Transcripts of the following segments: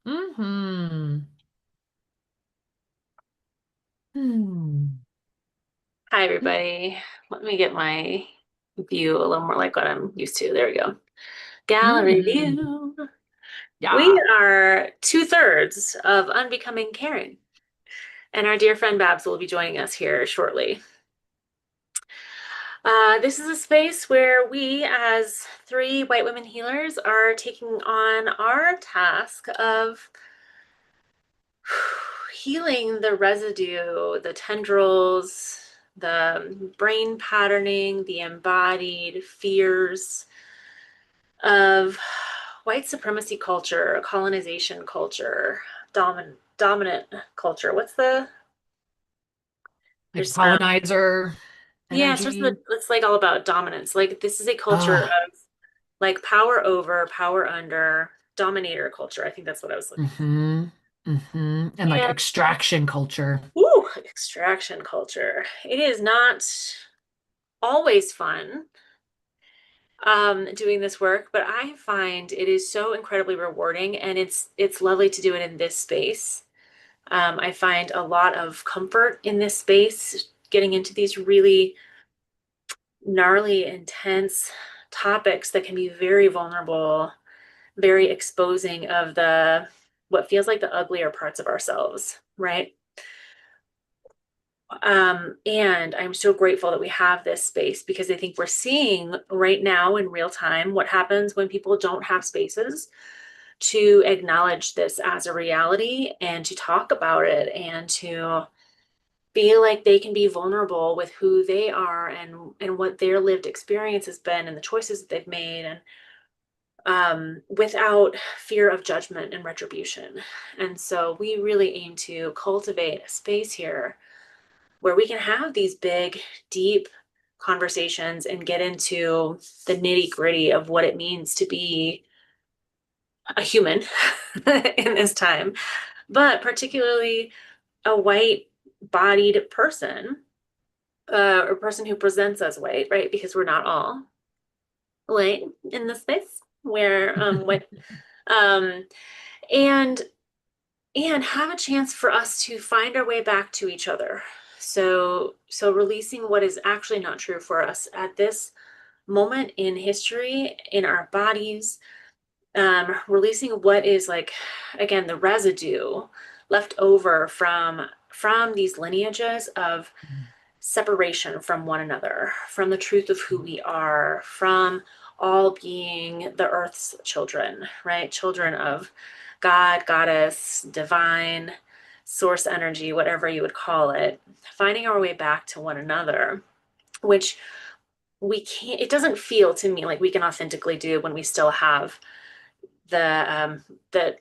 Mm-hmm. Hmm. Hi, everybody. Let me get my view a little more like what I'm used to. There we go. Gallery Mm-hmm. view. We Yeah. are two-thirds of Unbecoming Caring, and our dear friend Babs will be joining us here shortly. This is a space where we, as three white women healers, are taking on our task of healing the residue, the tendrils, the brain patterning, the embodied fears of white supremacy culture, colonization culture, dominant culture. What's the Like there's colonizer yeah, it's just energy. it's like all about dominance. Like this is a culture Ah. of like power over, power under, dominator culture. I think that's what I was looking for. Mm-hmm. Mm-hmm. And like And extraction culture. ooh, extraction culture. It is not always fun doing this work, but I find it is so incredibly rewarding and it's lovely to do it in this space. I find a lot of comfort in this space, getting into these really gnarly, intense topics that can be very vulnerable, very exposing of the what feels like the uglier parts of ourselves, right? And I'm so grateful that we have this space because I think we're seeing right now in real time what happens when people don't have spaces to acknowledge this as a reality and to talk about it and to feel like they can be vulnerable with who they are and what their lived experience has been and the choices that they've made and without fear of judgment and retribution. And so we really aim to cultivate a space here where we can have these big, deep conversations and get into the nitty gritty of what it means to be a human in this time, but particularly a white bodied person, or person who presents as white, right? Because we're not all white in this space where what um and and have a chance for us to find our way back to each other. So releasing what is actually not true for us at this moment in history in our bodies, releasing what is like again the residue left over from these lineages of separation from one another, from the truth of who we are, from all being the earth's children, right? Children of God, goddess, divine, source energy, whatever you would call it, finding our way back to one another, which we can't, it doesn't feel to me like we can authentically do when we still have the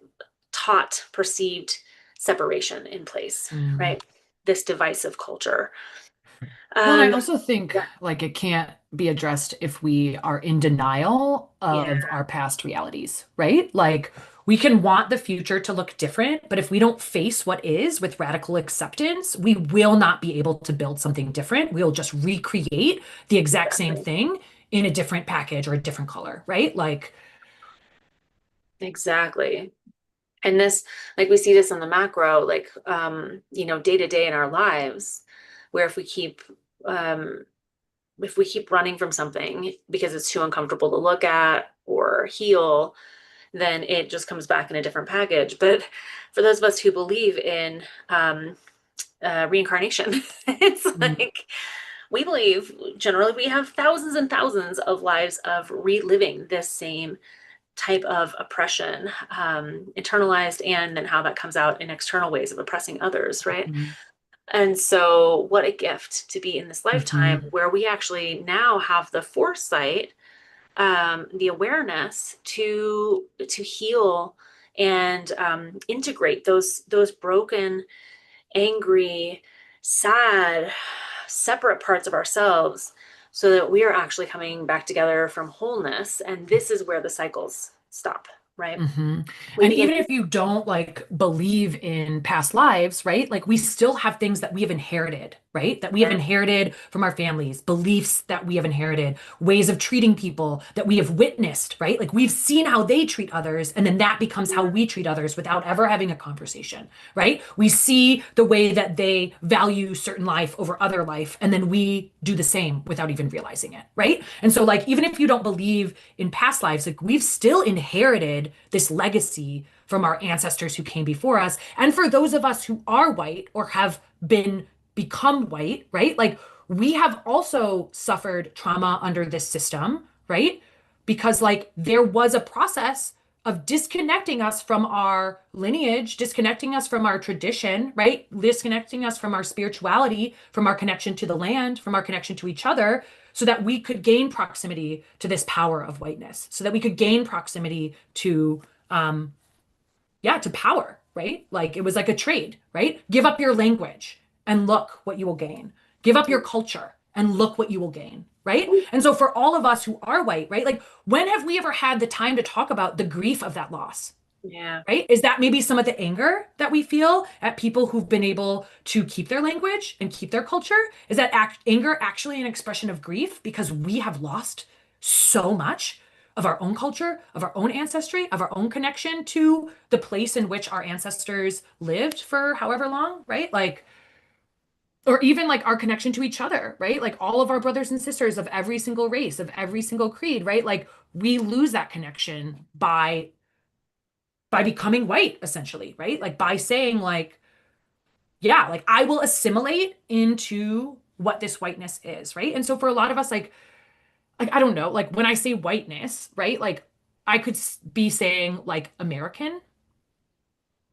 taught perceived separation in place, Mm. right? This divisive culture. Well, and I Um, also think yeah, like it can't be addressed if we are in denial yeah, of our past realities, right? Like we can want the future to look different, but if we don't face what is with radical acceptance, we will not be able to build something different. We'll just recreate the exact same exactly. thing in a different package or a different color, right? Like, Exactly. And this, like we see this in the macro, like day to day in our lives, where um if we keep running from something because it's too uncomfortable to look at or heal, then it just comes back in a different package. But for those of us who believe in reincarnation, it's mm, like we believe generally we have thousands and thousands of lives of reliving this same type of oppression, internalized, and then how that comes out in external ways of oppressing others, right? mhm, And so, what a gift to be in this lifetime mhm, where we actually now have the foresight, the awareness to heal and integrate those broken, angry, sad, separate parts of ourselves so that we are actually coming back together from wholeness. And this is where the cycles stop, right? mhm. We And begin, even if you don't like believe in past lives, right? Like we still have things that we have inherited right? That we have Yeah. inherited from our families, beliefs that we have inherited, ways of treating people that we have witnessed, right? Like we've seen how they treat others, and then that becomes how Yeah. we treat others without ever having a conversation, right? We see the way that they value certain life over other life, and then we do the same without even realizing it, right? And so, like, even if you don't believe in past lives, like, we've still inherited this legacy from our ancestors who came before us. And for those of us who are white or have been become white, right? Like we have also suffered trauma under this system, right? Because like there was a process of disconnecting us from our lineage, disconnecting us from our tradition, right? Disconnecting us from our spirituality, from our connection to the land, from our connection to each other, so that we could gain proximity to this power of whiteness, so that we could gain proximity to um, yeah, to power, right? Like it was like a trade, right? Give up your language and look what you will gain. Give up your culture and look what you will gain, right? And so for all of us who are white, right? Like when have we ever had the time to talk about the grief of that loss? Yeah. Right? Is that maybe some of the anger that we feel at people who've been able to keep their language and keep their culture? Is that anger actually an expression of grief because we have lost so much of our own culture, of our own ancestry, of our own connection to the place in which our ancestors lived for however long, right? Like, or even like our connection to each other, right? Like all of our brothers and sisters of every single race, of every single creed, right? Like we lose that connection by becoming white essentially, right? Like by saying like, yeah, like I will assimilate into what this whiteness is, right? And so for a lot of us like I don't know, like when I say whiteness, right? Like I could be saying like American,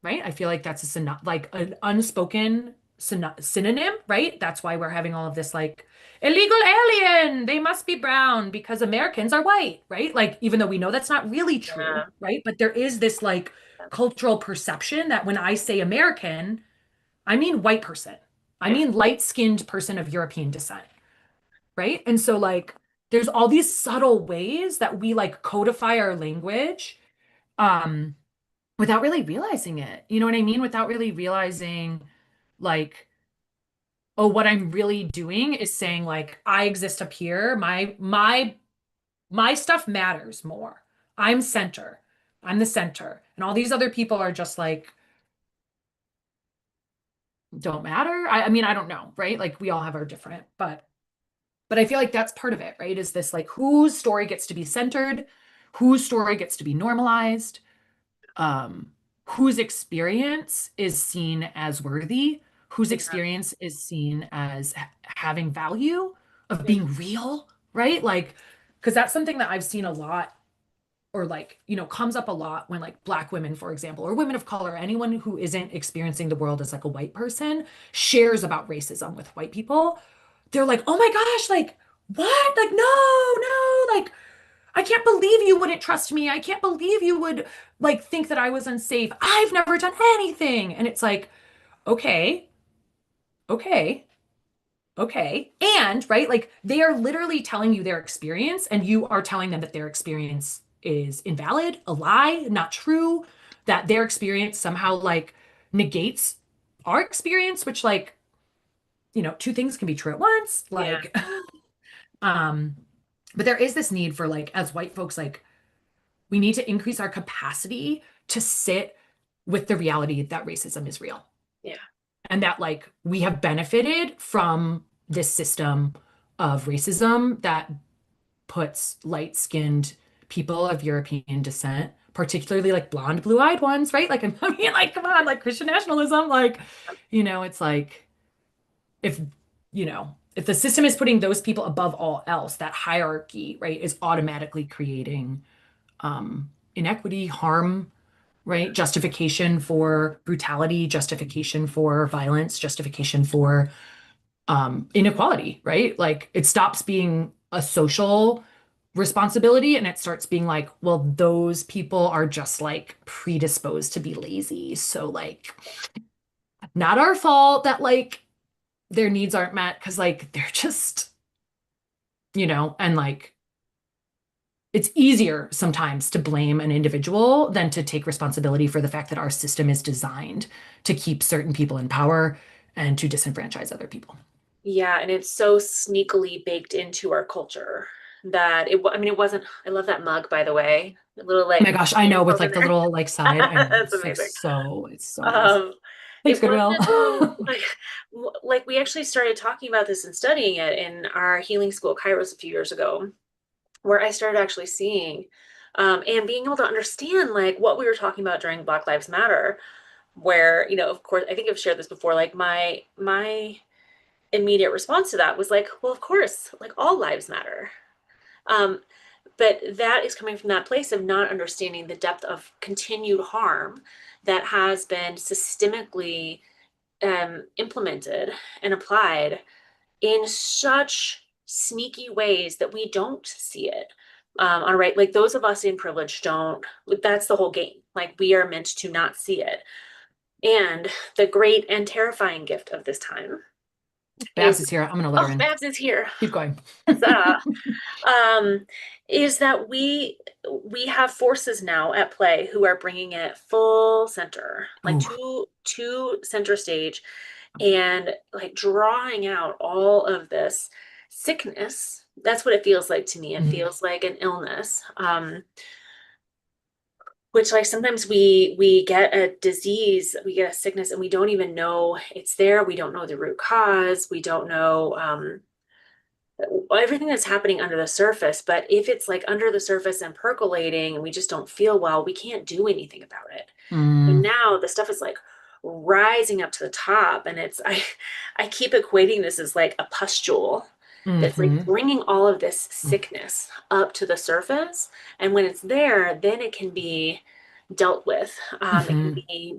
right? I feel like that's like an unspoken synonym, right? That's why we're having all of this like illegal alien, they must be brown because Americans are white, right? Like even though we know that's not really true, Yeah. right? But there is this like cultural perception that when I say American, I mean white person. I Yeah. mean light-skinned person of European descent, right? And so like there's all these subtle ways that we like codify our language um without really realizing it. You know what I mean? Without really realizing like, oh, what I'm really doing is saying like I exist up here. My stuff matters more. I'm center. I'm the center. And all these other people are just like don't matter. I mean, I don't know, right? Like we all have our different, but I feel like that's part of it, right? Is this like whose story gets to be centered, whose story gets to be normalized, um, whose experience is seen as worthy, whose Yeah. experience is seen as having value, of Yeah. being real, right? Like, because that's something that I've seen a lot, or like, comes up a lot when like Black women, for example, or women of color, anyone who isn't experiencing the world as like a white person, shares about racism with white people. They're like, oh my gosh, like, what? Like, no, no, like, I can't believe you wouldn't trust me. I can't believe you would like think that I was unsafe. I've never done anything. And it's like, okay, okay, okay. And right, like they are literally telling you their experience, and you are telling them that their experience is invalid, a lie, not true, that their experience somehow like negates our experience, which like, two things can be true at once. Yeah. Like, um, but there is this need for like, as white folks, like, we need to increase our capacity to sit with the reality that racism is real Yeah. and that like we have benefited from this system of racism that puts light-skinned people of European descent, particularly like blonde, blue-eyed ones, right? Like I mean, like come on, like Christian nationalism, like it's like if if the system is putting those people above all else, that hierarchy, right, is automatically creating inequity, harm, right? Justification for brutality, justification for violence, justification for inequality, right? Like it stops being a social responsibility and it starts being like, well, those people are just like predisposed to be lazy. So, like, not our fault that like their needs aren't met because like they're just, and like it's easier sometimes to blame an individual than to take responsibility for the fact that our system is designed to keep certain people in power and to disenfranchise other people. Yeah, and it's so sneakily baked into our culture that I mean, it wasn't, I love that mug, by the way. A little Oh my like gosh, I know with over like the there. little like side, I know That's amazing. it's so nice. Um, Thanks, it wasn't Goodwill. until like we actually started talking about this and studying it in our healing school, Kairos, a few years ago, where I started actually seeing and being able to understand like what we were talking about during Black Lives Matter, where, of course, I think I've shared this before, like my immediate response to that was like, well, of course, like all lives matter. Um, but that is coming from that place of not understanding the depth of continued harm that has been systemically implemented and applied in such sneaky ways that we don't see it. All right, like those of us in privilege don't, that's the whole game. Like we are meant to not see it. And the great and terrifying gift of this time Babs is, is here. I'm gonna let her oh, in. Babs is here. Keep going. Huzzah. Is that we have forces now at play who are bringing it full center, like Ooh. to center stage, and like drawing out all of this sickness. That's what it feels like to me. It Mhm. feels like an illness. Which like sometimes we get a disease, we get a sickness, and we don't even know it's there. We don't know the root cause. We don't know everything that's happening under the surface. But if it's like under the surface and percolating and we just don't feel well, we can't do anything about it. And Mm, now the stuff is like rising up to the top. And I keep equating this as like a pustule that's like hmm bringing all of this sickness up to the surface. And when it's there, then it can be dealt with. It can hmm be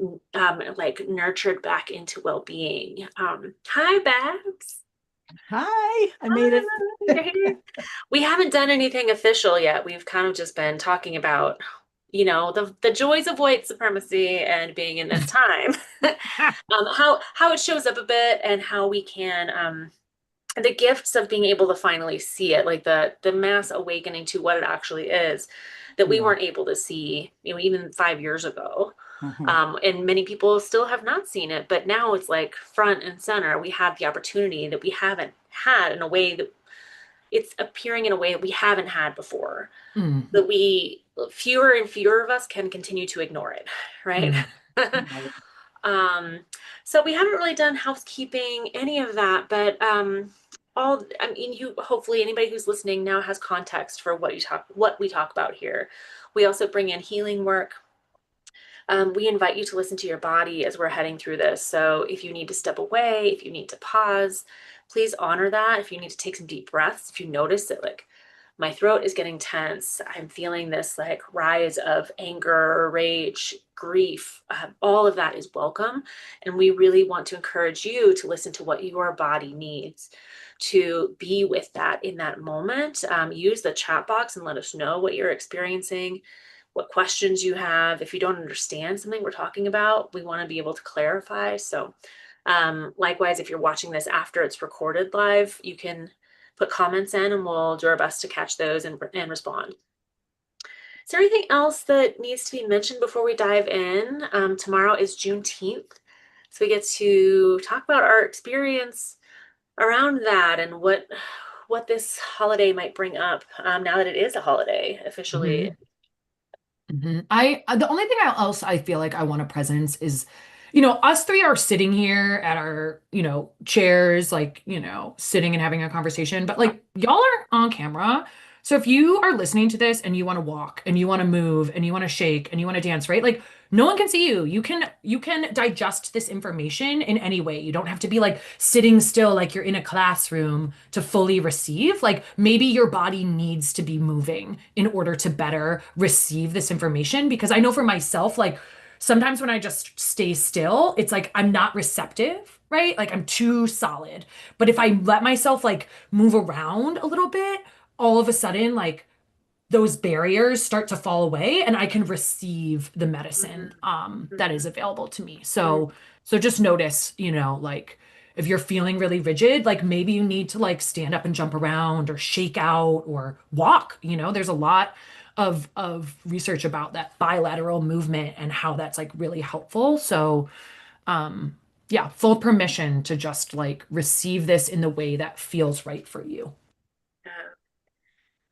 like nurtured back into well-being. Hi, Babs. Hi, I made it. Hi. We haven't done anything official yet. We've kind of just been talking about, the joys of white supremacy and being in this time. How it shows up a bit and how we can the gifts of being able to finally see it, like the mass awakening to what it actually is that we Yeah. weren't able to see, even 5 years ago. Mhm. And many people still have not seen it, but now it's like front and center. We have the opportunity that we haven't had in a way that it's appearing in a way that we haven't had before. hmm That fewer and fewer of us can continue to ignore it, right? hmm Right. Um, so we haven't really done housekeeping, any of that, but I mean, hopefully anybody who's listening now has context for what we talk about here. We also bring in healing work. We invite you to listen to your body as we're heading through this. So if you need to step away, if you need to pause, please honor that. If you need to take some deep breaths, if you notice that like my throat is getting tense, I'm feeling this like rise of anger, rage, grief, all of that is welcome. And we really want to encourage you to listen to what your body needs to be with that in that moment. Use the chat box and let us know what you're experiencing, what questions you have. If you don't understand something we're talking about, we want to be able to clarify. So, likewise, if you're watching this after it's recorded live, you can put comments in and we'll do our best to catch those and respond. Is there anything else that needs to be mentioned before we dive in? Tomorrow is Juneteenth. So we get to talk about our experience around that and what this holiday might bring up now that it is a holiday officially. The only thing else I feel like I want a presence is, us three are sitting here at our, chairs, like, sitting and having a conversation, but like y'all are on camera. So if you are listening to this and you want to walk and you want to move and you want to shake and you want to dance, right? Like no one can see you. You can digest this information in any way. You don't have to be like sitting still like you're in a classroom to fully receive. Like maybe your body needs to be moving in order to better receive this information. Because I know for myself, like sometimes when I just stay still, it's like I'm not receptive, right? Like I'm too solid. But if I let myself like move around a little bit, all of a sudden, like those barriers start to fall away and I can receive the medicine Mhm, that is mhm, available to me. mhm, So just notice, like if you're feeling really rigid, like maybe you need to like stand up and jump around or shake out or walk. There's a lot of research about that bilateral movement and how that's like really helpful. So Yeah, full permission to just like receive this in the way that feels right for you. Yeah.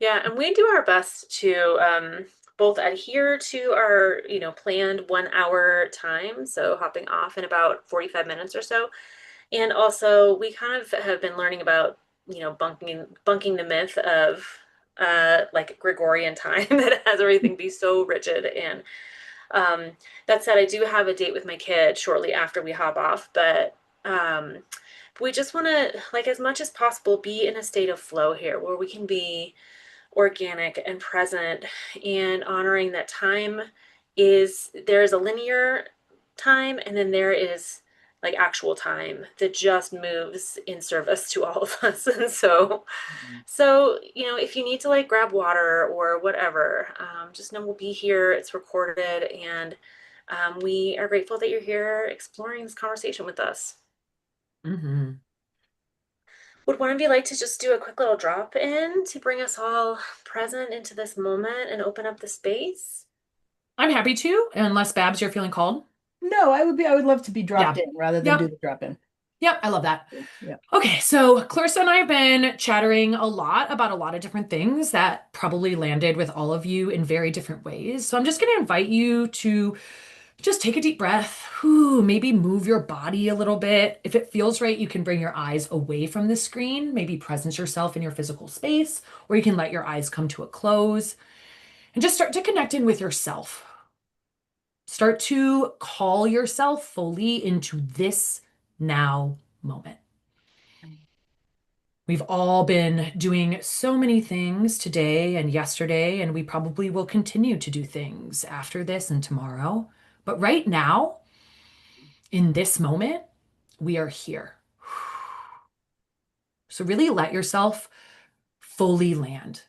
Yeah, and we do our best to both adhere to our, planned 1 hour time, so hopping off in about 45 minutes or so. And also we kind of have been learning about, bunking the myth of like Gregorian time that has everything be so rigid. And um that said, I do have a date with my kid shortly after we hop off, but um we just want to, like, as much as possible, be in a state of flow here where we can be organic and present and honoring that time is there is a linear time, and then there is like actual time that just moves in service to all of us. And so if you need to like grab water or whatever, just know we'll be here. It's recorded, and we are grateful that you're here exploring this conversation with us. Hmm. Would one of you like to just do a quick little drop in to bring us all present into this moment and open up the space? I'm happy to, unless Babs, you're feeling called. No, I would love to be dropped Yeah. in rather than do Yep. the drop in. Yep. I love that. Yeah. Okay, so Clarissa and I have been chattering a lot about a lot of different things that probably landed with all of you in very different ways. So I'm just going to invite you to just take a deep breath. Whew, maybe move your body a little bit. If it feels right, you can bring your eyes away from the screen, maybe presence yourself in your physical space, or you can let your eyes come to a close and just start to connect in with yourself. Start to call yourself fully into this now moment. We've all been doing so many things today and yesterday, and we probably will continue to do things after this and tomorrow. But right now, in this moment, we are here. So really let yourself fully land,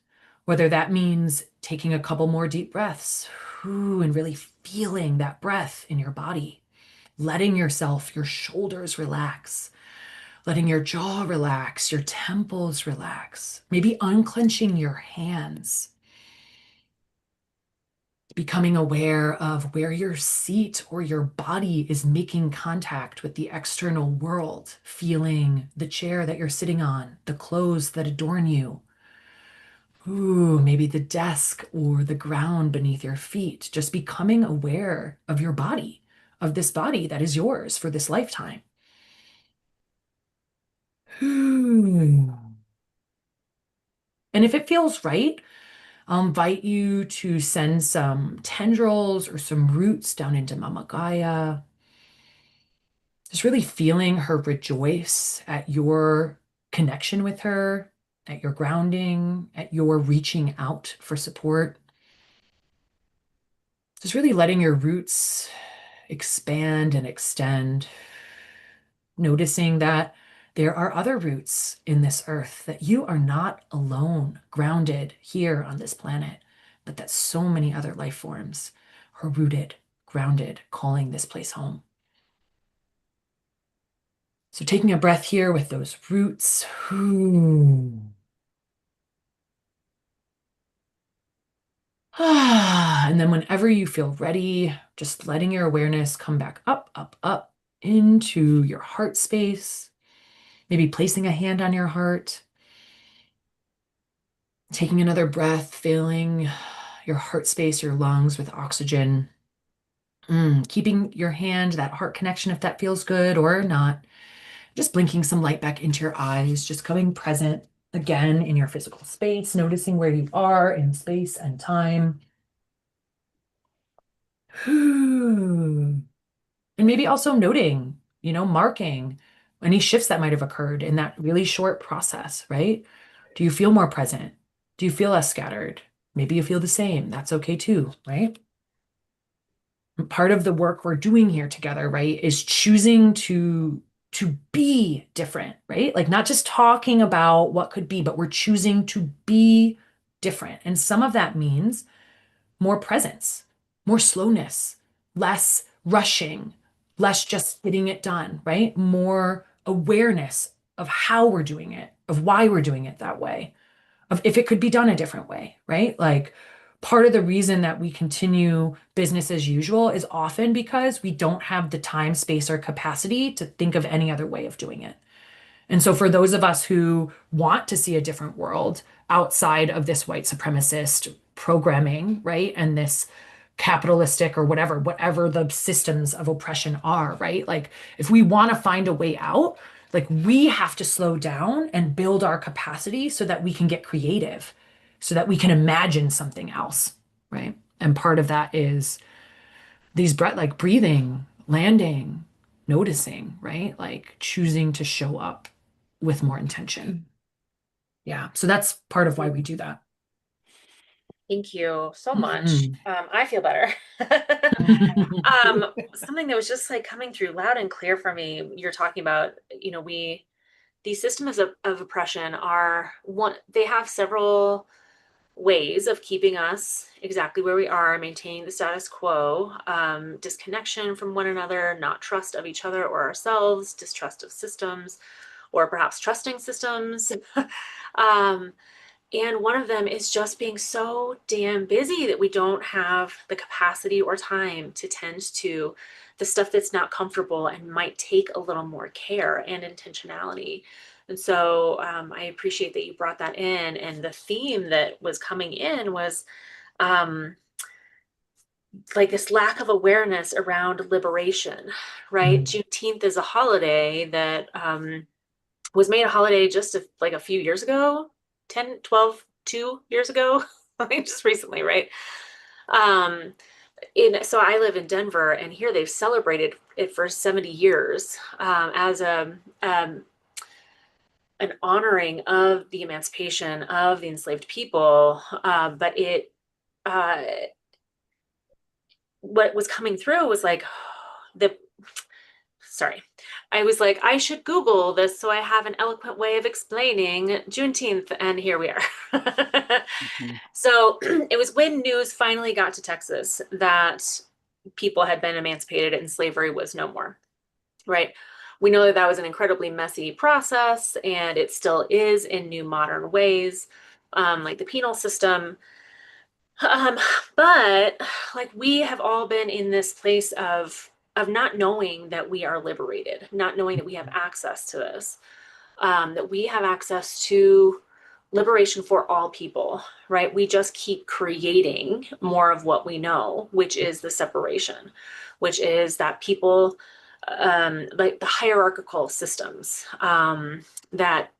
whether that means taking a couple more deep breaths and really feeling that breath in your body, letting yourself, your shoulders relax, letting your jaw relax, your temples relax, maybe unclenching your hands, becoming aware of where your seat or your body is making contact with the external world, feeling the chair that you're sitting on, the clothes that adorn you. Ooh, maybe the desk or the ground beneath your feet, just becoming aware of your body, of this body that is yours for this lifetime. And if it feels right, I'll invite you to send some tendrils or some roots down into Mama Gaia. Just really feeling her rejoice at your connection with her, at your grounding, at your reaching out for support. Just really letting your roots expand and extend, noticing that there are other roots in this earth, that you are not alone, grounded here on this planet, but that so many other life forms are rooted, grounded, calling this place home. So taking a breath here with those roots. And then whenever you feel ready, just letting your awareness come back up, up, up into your heart space, maybe placing a hand on your heart, taking another breath, filling your heart space, your lungs with oxygen. Keeping your hand, that heart connection, if that feels good or not. Just blinking some light back into your eyes, just coming present again in your physical space, noticing where you are in space and time. And maybe also noting, marking any shifts that might have occurred in that really short process, right? Do you feel more present? Do you feel less scattered? Maybe you feel the same. That's okay too, right? Part of the work we're doing here together, right, is choosing to be different, right? Like not just talking about what could be, but we're choosing to be different. And some of that means more presence, more slowness, less rushing, less just getting it done, right? More awareness of how we're doing it, of why we're doing it that way, of if it could be done a different way, right? Like part of the reason that we continue business as usual is often because we don't have the time, space, or capacity to think of any other way of doing it. And so, for those of us who want to see a different world outside of this white supremacist programming, right, and this capitalistic or whatever the systems of oppression are, right? Like, if we want to find a way out, like, we have to slow down and build our capacity so that we can get creative, so that we can imagine something else, right? And part of that is these breath, like breathing, landing, noticing, right? Like choosing to show up with more intention. Yeah. So that's part of why we do that. Thank you so much. Mhm. I feel better. Something that was just like coming through loud and clear for me, you're talking about, these systems of oppression are one, they have several ways of keeping us exactly where we are, maintaining the status quo, disconnection from one another, not trust of each other or ourselves, distrust of systems, or perhaps trusting systems. um, and one of them is just being so damn busy that we don't have the capacity or time to tend to the stuff that's not comfortable and might take a little more care and intentionality. And so I appreciate that you brought that in. And the theme that was coming in was um, like this lack of awareness around liberation, right? Mm. Juneteenth is a holiday that was made a holiday just like a few years ago, 10, 12, 2 years ago, like just recently, right? Um, so I live in Denver, and here they've celebrated it for 70 years as an honoring of the emancipation of the enslaved people. But uh, what was coming through was like the sorry. I was like, I should Google this so I have an eloquent way of explaining Juneteenth, and here we are. Mhm. So it was when news finally got to Texas that people had been emancipated and slavery was no more, right? We know that that was an incredibly messy process, and it still is in new modern ways, like the penal system. Um, but like we have all been in this place of not knowing that we are liberated, not knowing that we have access to this, that we have access to liberation for all people, right? We just keep creating more of what we know, which is the separation, which is that people, like the hierarchical systems, that,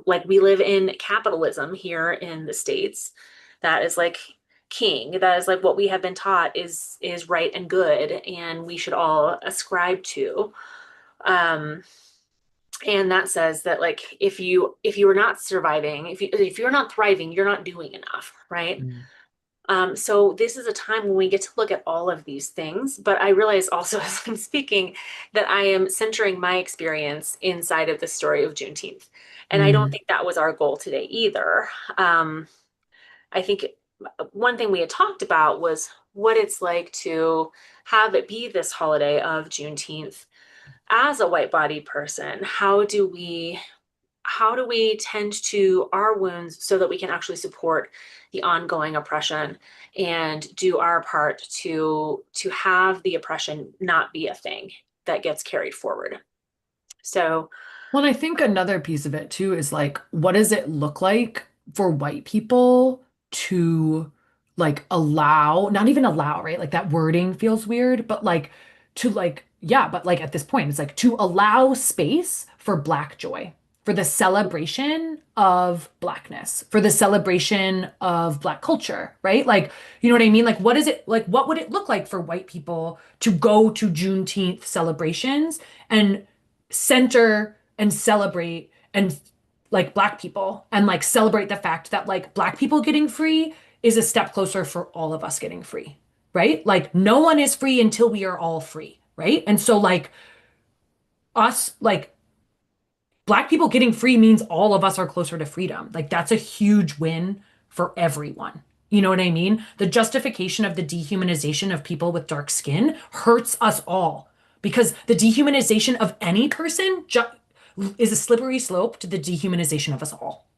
like we live in capitalism here in the States, that is like king, that is like what we have been taught is right and good and we should all ascribe to. um and that says that like if you are not surviving, if you're not thriving, you're not doing enough, right? Mm. So this is a time when we get to look at all of these things, but I realize also as I'm speaking that I am centering my experience inside of the story of Juneteenth, and I don't Mm. think that was our goal today either. I think one thing we had talked about was what it's like to have it be this holiday of Juneteenth as a white bodied person. How do we tend to our wounds so that we can actually support the ongoing oppression and do our part to have the oppression not be a thing that gets carried forward? So Well, I think another piece of it too is like, what does it look like for white people to like allow, not even allow, right? Like that wording feels weird, but like to like, yeah, but like at this point, it's like to allow space for Black joy, for the celebration of Blackness, for the celebration of Black culture, right? Like, you know what I mean? Like, what is it like? What would it look like for white people to go to Juneteenth celebrations and center and celebrate and like Black people and like celebrate the fact that like Black people getting free is a step closer for all of us getting free, right? Like no one is free until we are all free, right? And so like us like Black people getting free means all of us are closer to freedom. Like that's a huge win for everyone. You know what I mean? The justification of the dehumanization of people with dark skin hurts us all because the dehumanization of any person is a slippery slope to the dehumanization of us all.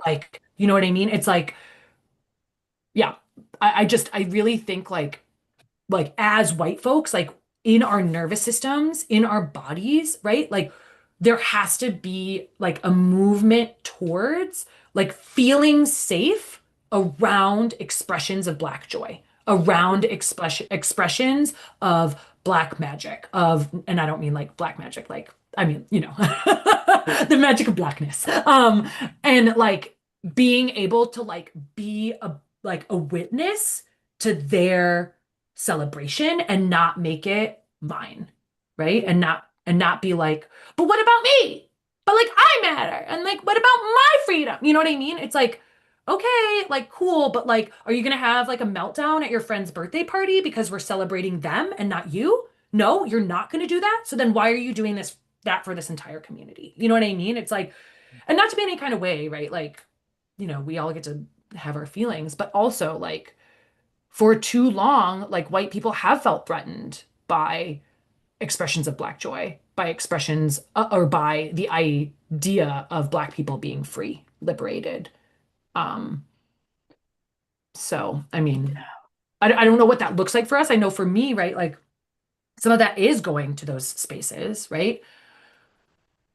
Like, you know what I mean? It's like, yeah, I really think like as white folks, like in our nervous systems, in our bodies, right? Like there has to be like a movement towards like feeling safe around expressions of Black joy, around expressions of Black magic, of, and I don't mean like Black magic, like I mean, the magic of Blackness. And like being able to like be a witness to their celebration and not make it mine, right? Yeah. And not be like, but what about me? But like I matter. And like, what about my freedom? You know what I mean? It's like, okay, like cool, but like, are you gonna have like a meltdown at your friend's birthday party because we're celebrating them and not you? No, you're not gonna do that. So then why are you doing that for this entire community? You know what I mean? It's like, and not to be any kind of way, right? Like, we all get to have our feelings, but also like for too long, like white people have felt threatened by expressions of Black joy, by expressions or by the idea of Black people being free, liberated. Um, so, I mean, I don't know what that looks like for us. I know for me, right, like some of that is going to those spaces, right?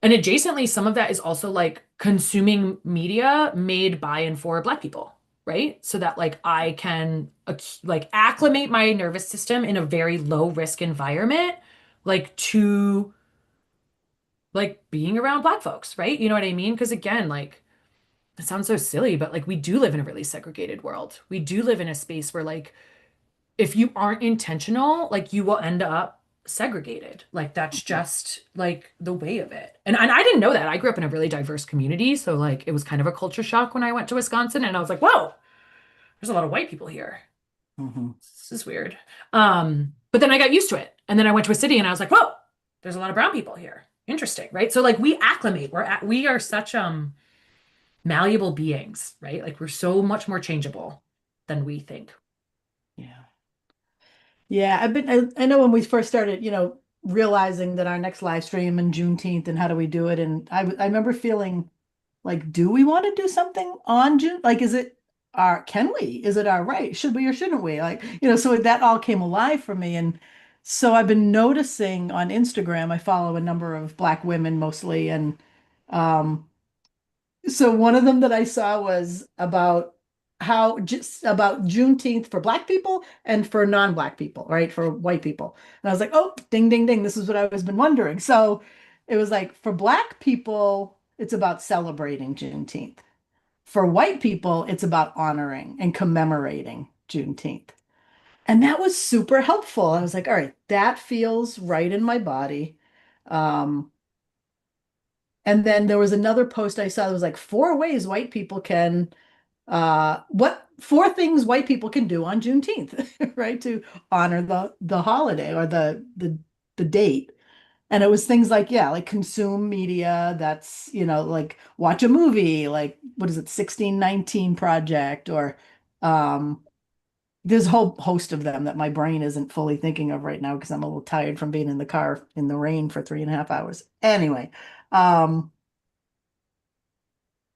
And adjacently, some of that is also like consuming media made by and for Black people, right? So that like I can like acclimate my nervous system in a very low risk environment, like to like being around Black folks, right? You know what I mean? Because again, like it sounds so silly, but like we do live in a really segregated world. We do live in a space where like if you aren't intentional, like you will end up segregated. Like that's just like the way of it. And I didn't know that. I grew up in a really diverse community, so like it was kind of a culture shock when I went to Wisconsin and I was like, "Whoa, there's a lot of white people here. Mm-hmm. This is weird." But then I got used to it. And then I went to a city and I was like, "Whoa, there's a lot of brown people here. Interesting." Right? So like we acclimate. We are such malleable beings, right? Like we're so much more changeable than we think. Yeah. Yeah, I know when we first started, realizing that our next live stream in Juneteenth and how do we do it? And I remember feeling like, do we want to do something on June? Like, can we? Is it our right? Should we or shouldn't we? Like, so that all came alive for me. And so I've been noticing on Instagram, I follow a number of Black women mostly. And um, so one of them that I saw was about just about Juneteenth for Black people and for non-Black people, right? For white people. And I was like, oh, ding, ding, ding. This is what I was been wondering. So it was like for Black people, it's about celebrating Juneteenth. For white people, it's about honoring and commemorating Juneteenth. And that was super helpful. I was like, all right, that feels right in my body. Um, and then there was another post I saw that was like 4 ways white people can what 4 things white people can do on Juneteenth, right? To honor the holiday or the date. And it was things like, yeah, like consume media that's, like watch a movie, like what is it, 1619 Project, or um there's a whole host of them that my brain isn't fully thinking of right now because I'm a little tired from being in the car in the rain for 3.5 hours. Anyway, um,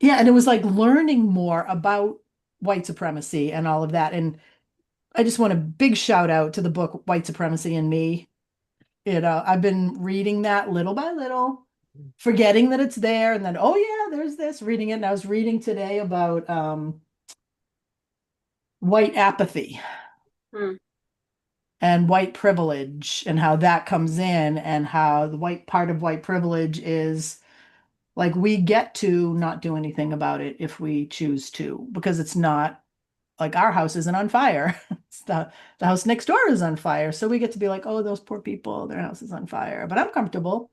yeah, and it was like learning more about white supremacy and all of that. And I just want a big shout out to the book White Supremacy and Me. I've been reading that little by little, forgetting that it's there, and then, oh yeah, there's this, reading it. And I was reading today about white apathy Hmm. and white privilege and how that comes in, and how the white part of white privilege is like we get to not do anything about it if we choose to, because it's not like our house isn't on fire. It's the house next door is on fire. So we get to be like, oh, those poor people, their house is on fire. But I'm comfortable,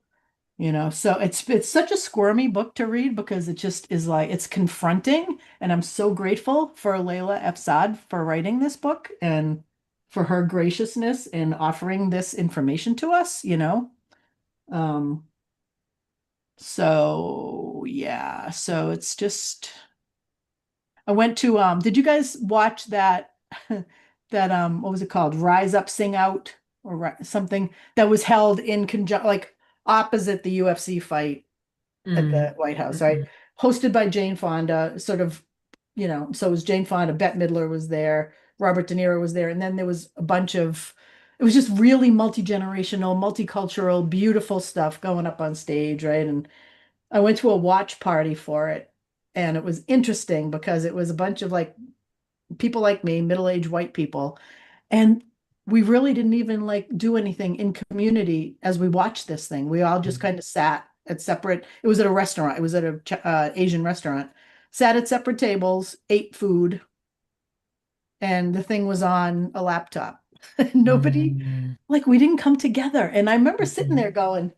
So it's such a squirmy book to read because it just is like it's confronting. And I'm so grateful for Layla F. Saad for writing this book and for her graciousness in offering this information to us. Um, so yeah, so it's just I went to did you guys watch that that what was it called? Rise Up Sing Out, or something that was held in conjunction, like opposite the UFC fight at Mm. the White House, right? Mm-mm. Hosted by Jane Fonda, sort of, so it was Jane Fonda, Bette Midler was there, Robert De Niro was there. And then there was a bunch of, it was just really multi-generational, multicultural, beautiful stuff going up on stage, right? And I went to a watch party for it. And it was interesting because it was a bunch of like people like me, middle-aged white people. And we really didn't even like do anything in community as we watched this thing. We all just kind of sat at separate, it was at a restaurant, it was at a Asian restaurant, sat at separate tables, ate food, and the thing was on a laptop. Nobody, Mm, like, we didn't come together. And I remember sitting mhm, there going,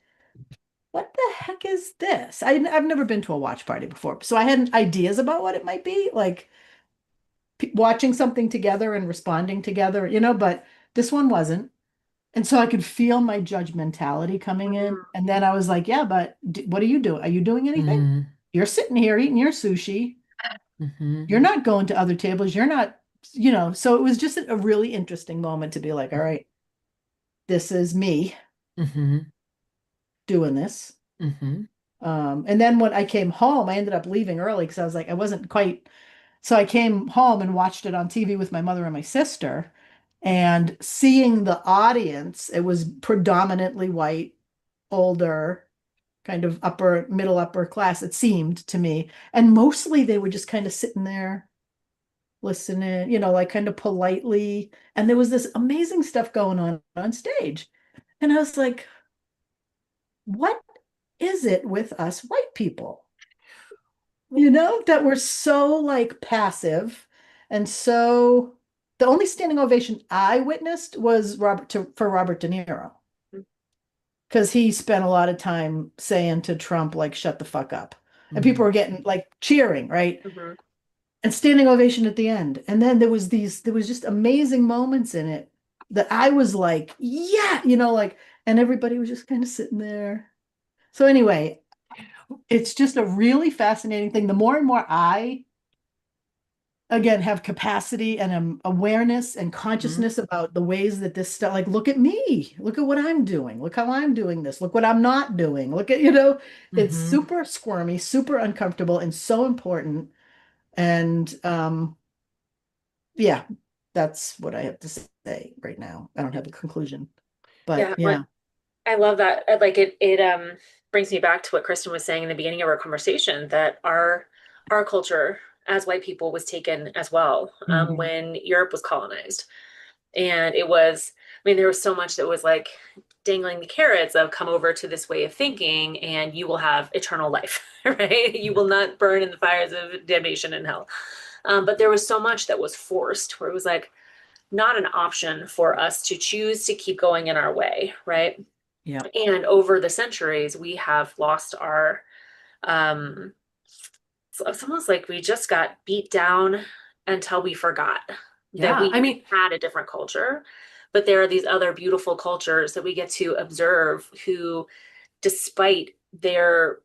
what the heck is this? I've never been to a watch party before. So I had ideas about what it might be, like watching something together and responding together, but this one wasn't. And so I could feel my judgmentality coming in. Mhm. And then I was like, yeah, but what are you doing? Are you doing anything? mm, You're sitting here eating your sushi. mhm, You're not going to other tables. You're not, so it was just a really interesting moment to be like, all right, this is me mhm, doing this. mhm, And then when I came home, I ended up leaving early because I was like, I wasn't quite. So I came home and watched it on TV with my mother and my sister. And seeing the audience, it was predominantly white, older, kind of upper, middle, upper class, it seemed to me. And mostly they were just kind of sitting there listening, like kind of politely. And there was this amazing stuff going on stage. And I was like, what is it with us white people? That we're so like passive and so the only standing ovation I witnessed was for Robert De Niro because he spent a lot of time saying to Trump like shut the fuck up. And people mhm. were getting like cheering, right? Mhm. And standing ovation at the end. And then there was just amazing moments in it that I was like, yeah, like and everybody was just kind of sitting there. So anyway, it's just a really fascinating thing. The more and more I again have capacity and awareness and Mhm, consciousness about the ways that this stuff like look at me, look at what I'm doing, look how I'm doing this, look what I'm not doing, look at it's mhm. super squirmy, super uncomfortable and so important. And yeah, that's what I have to say right now. I don't have a conclusion, but Yeah, yeah. I love that. Like it brings me back to what Kristen was saying in the beginning of our conversation that our culture as white people was taken as well Mhm. when Europe was colonized. And I mean, there was so much that was like dangling the carrots of come over to this way of thinking and you will have eternal life, right? You will not burn in the fires of damnation in hell. But there was so much that was forced where it was like not an option for us to choose to keep going in our way, right? Yeah. And over the centuries, we have lost our, um, it's almost like we just got beat down until we forgot that Yeah. we I even mean, had a different culture. But there are these other beautiful cultures that we get to observe who, despite their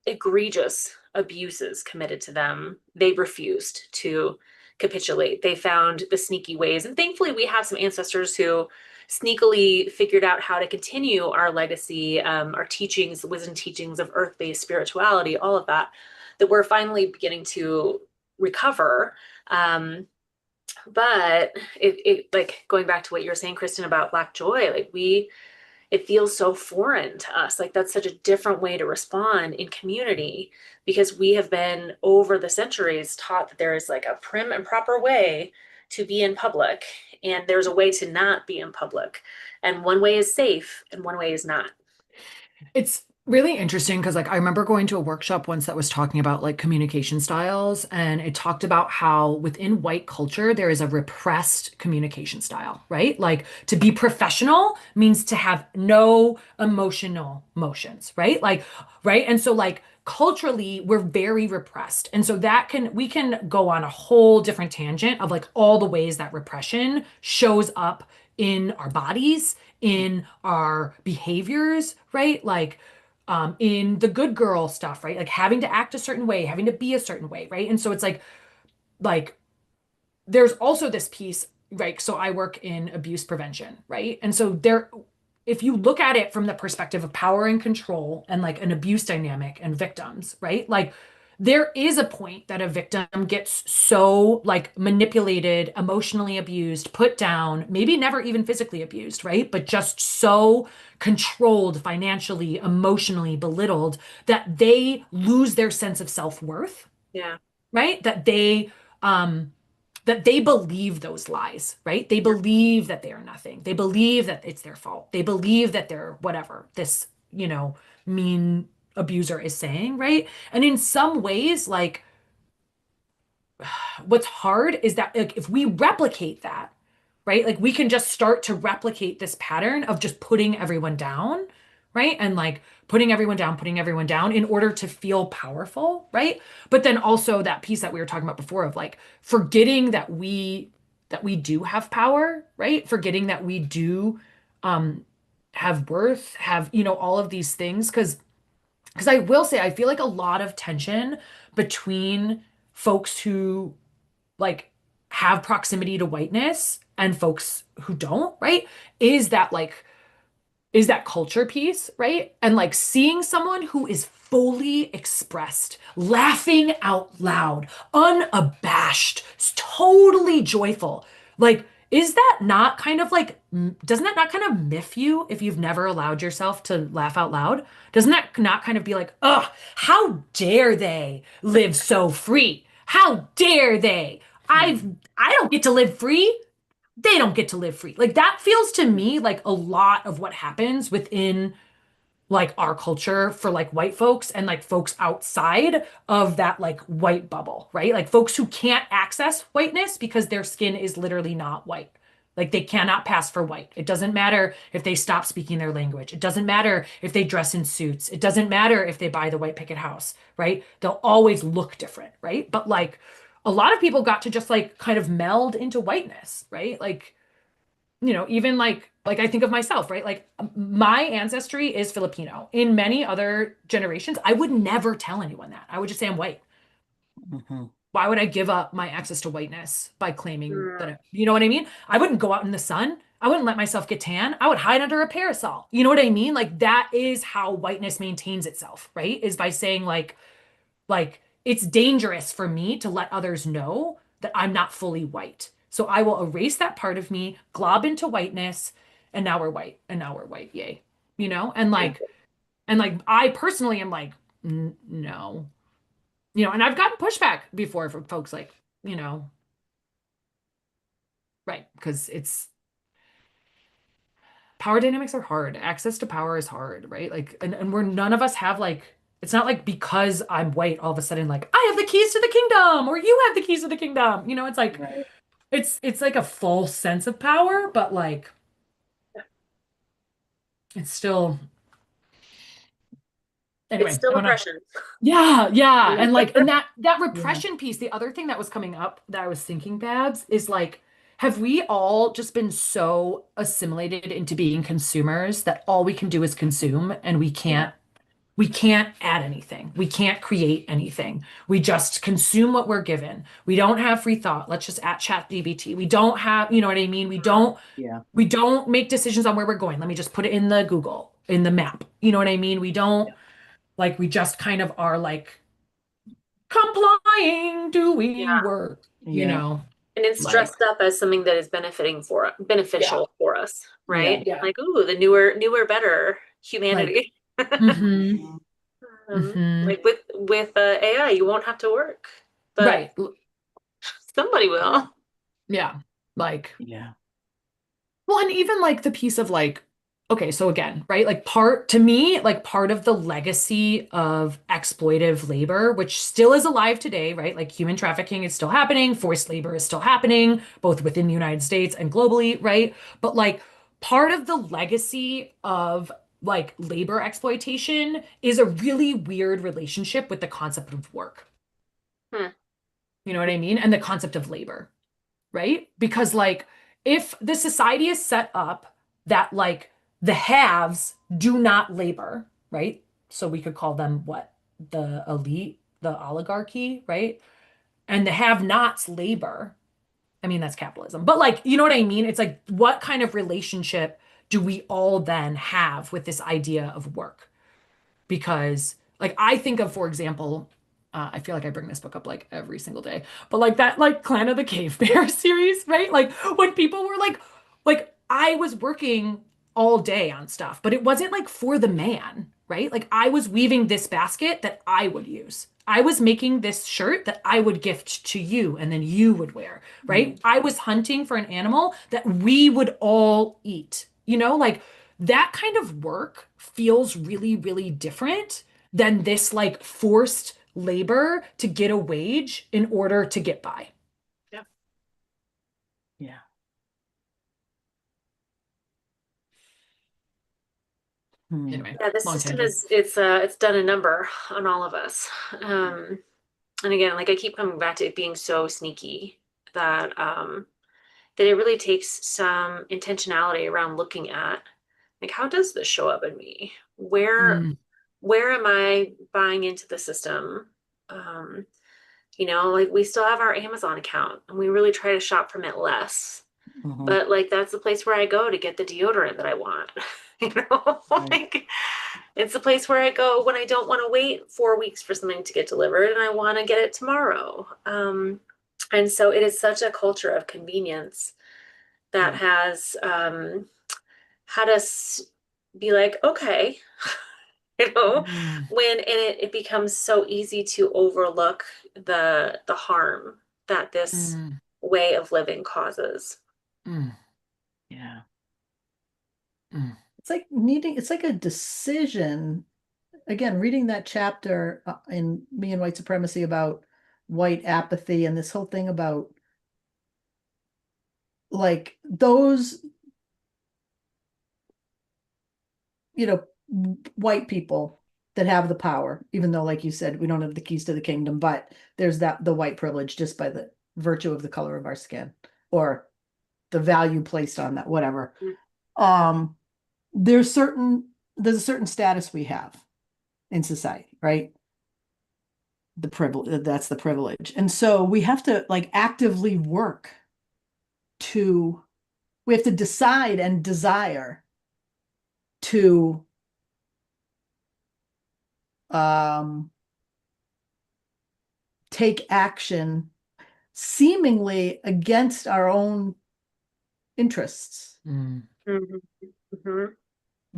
egregious abuses committed to them, they refused to capitulate. They found the sneaky ways. And thankfully, we have some ancestors who sneakily figured out how to continue our legacy, our teachings, the wisdom teachings of earth based spirituality, all of that, that we're finally beginning to recover. But like going back to what you were saying, Kristen, about Black joy, like it feels so foreign to us. Like that's such a different way to respond in community because we have been over the centuries taught that there is like a prim and proper way to be in public and there's a way to not be in public. And one way is safe and one way is not. it's really interesting because like I remember going to a workshop once that was talking about like communication styles and it talked about how within white culture there is a repressed communication style, right? Like to be professional means to have no emotional motions, right? Like right? And so like culturally we're very repressed. And so we can go on a whole different tangent of like all the ways that repression shows up in our bodies, in our behaviors, right? Like in the good girl stuff, right? Like having to act a certain way, having to be a certain way, right? And so it's like there's also this piece, right? So I work in abuse prevention, right? And so if you look at it from the perspective of power and control and like an abuse dynamic and victims, right? Like there is a point that a victim gets so like manipulated, emotionally abused, put down, maybe never even physically abused, right? But just so controlled financially, emotionally belittled that they lose their sense of self-worth, Yeah. right? That they believe those lies, right? They Yeah. believe that they are nothing. They believe that it's their fault. They believe that they're whatever this, mean abuser is saying, right? And in some ways, like what's hard is that like if we replicate that, right? Like we can just start to replicate this pattern of just putting everyone down, right? And like putting everyone down in order to feel powerful, right? But then also that piece that we were talking about before of like forgetting that we do have power, right? Forgetting that we do um have worth, have, all of these things because I will say I feel like a lot of tension between folks who like have proximity to whiteness and folks who don't, right? Is that like is that culture piece, right? And like seeing someone who is fully expressed, laughing out loud, unabashed, totally joyful. Like, is that not kind of like, doesn't that not kind of miff you if you've never allowed yourself to laugh out loud? Doesn't that not kind of be like, ugh, how dare they live so free? How dare they? I've, Mhm. I don't get to live free. They don't get to live free. Like that feels to me like a lot of what happens within like our culture for like white folks and like folks outside of that like white bubble, right? Like folks who can't access whiteness because their skin is literally not white. Like they cannot pass for white. It doesn't matter if they stop speaking their language. It doesn't matter if they dress in suits. It doesn't matter if they buy the white picket house, right? They'll always look different, right? But like a lot of people got to just like kind of meld into whiteness, right? Like even like I think of myself, right? Like my ancestry is Filipino. In many other generations, I would never tell anyone that. I would just say I'm white. Mhm. Why would I give up my access to whiteness by claiming that, Mm, you know what I mean? I wouldn't go out in the sun. I wouldn't let myself get tan. I would hide under a parasol. You know what I mean? Like that is how whiteness maintains itself, right? Is by saying like it's dangerous for me to let others know that I'm not fully white. So I will erase that part of me, glob into whiteness, and now we're white. And now we're white. Yay. And yeah. like I personally am like, no. And I've gotten pushback before from folks like, right, because it's power dynamics are hard. Access to power is hard, right? Like, and we're none of us have like, it's not like because I'm white, all of a sudden, like, I have the keys to the kingdom, or you have the keys to the kingdom. It's like Right. it's like a false sense of power, but like it's still It's anyway, still I don't know. oppression. Yeah, yeah. And like and that Yeah. repression piece, the other thing that was coming up that I was thinking, Babs, is like, have we all just been so assimilated into being consumers that all we can do is consume and we Yeah. can't add anything. We can't create anything. We just consume what we're given. We don't have free thought. Let's just at chat DBT. We don't have, you know what I mean? We Mm, don't Yeah. we don't make decisions on where we're going. Let me just put it in the Google, in the map. You know what I mean? We don't like we just kind of are like complying, doing yeah. work, Yeah. And it's like dressed up as something that is yeah. beneficial for us, Yeah. right? Yeah. Like, ooh, the newer, better Like, humanity. Mm-hmm. mhm. Mm-hmm. Like with AI, you won't have to work, but Right. somebody will. Yeah. Like Yeah. well, and even like the piece of like, okay, so again, right? Like part to me, like part of the legacy of exploitive labor, which still is alive today, right? Like human trafficking is still happening, forced labor is still happening, both within the United States and globally, right? But like part of the legacy of like labor exploitation is a really weird relationship with the concept of work. Hmm. You know what I mean? And the concept of labor, right? Because like if the society is set up that like the haves do not labor, right? So we could call them what? The elite, the oligarchy, right? And the have-nots labor. I mean, that's capitalism. But like, you know what I mean? It's like what kind of relationship do we all then have with this idea of work? Because like I think of, for example, I feel like I bring this book up like every single day, but like that, like Clan of the Cave Bear series, right? Like when people were like I was working all day on stuff, but it wasn't like for the man, right? Like I was weaving this basket that I would use. I was making this shirt that I would gift to you and then you would wear, right? Mm. I was hunting for an animal that we would all eat. Like that kind of work feels really, really different than this like forced labor to get a wage in order to get by. Yeah. Yeah. Hmm. Anyway, Yeah, the long system tangent. is it's done a number on all of us. And again, like I keep coming back to it being so sneaky that it really takes some intentionality around looking at like how does this show up in me? Mm, Where am I buying into the system? Um, like we still have our Amazon account and we really try to shop from it less. Mhm. But like that's the place where I go to get the deodorant that I want. Right. Like it's the place where I go when I don't want to wait 4 weeks for something to get delivered and I want to get it tomorrow. And so it is such a culture of convenience that Yeah. has had us be like, okay, you know, mm, it becomes so easy to overlook the harm that this mm, way of living causes. mm, Yeah. mm, It's like a decision. Again, reading that chapter in Me and White Supremacy about white apathy and this whole thing about like those, you know, white people that have the power, even though, like you said, we don't have the keys to the kingdom, but there's the white privilege just by the virtue of the color of our skin or the value placed on that, whatever. Um, there's there's a certain status we have in society, right? The privilege, that's the privilege. And so we have to like actively work to, we have to decide and desire to um take action seemingly against our own interests mm, Mhm. Mhm.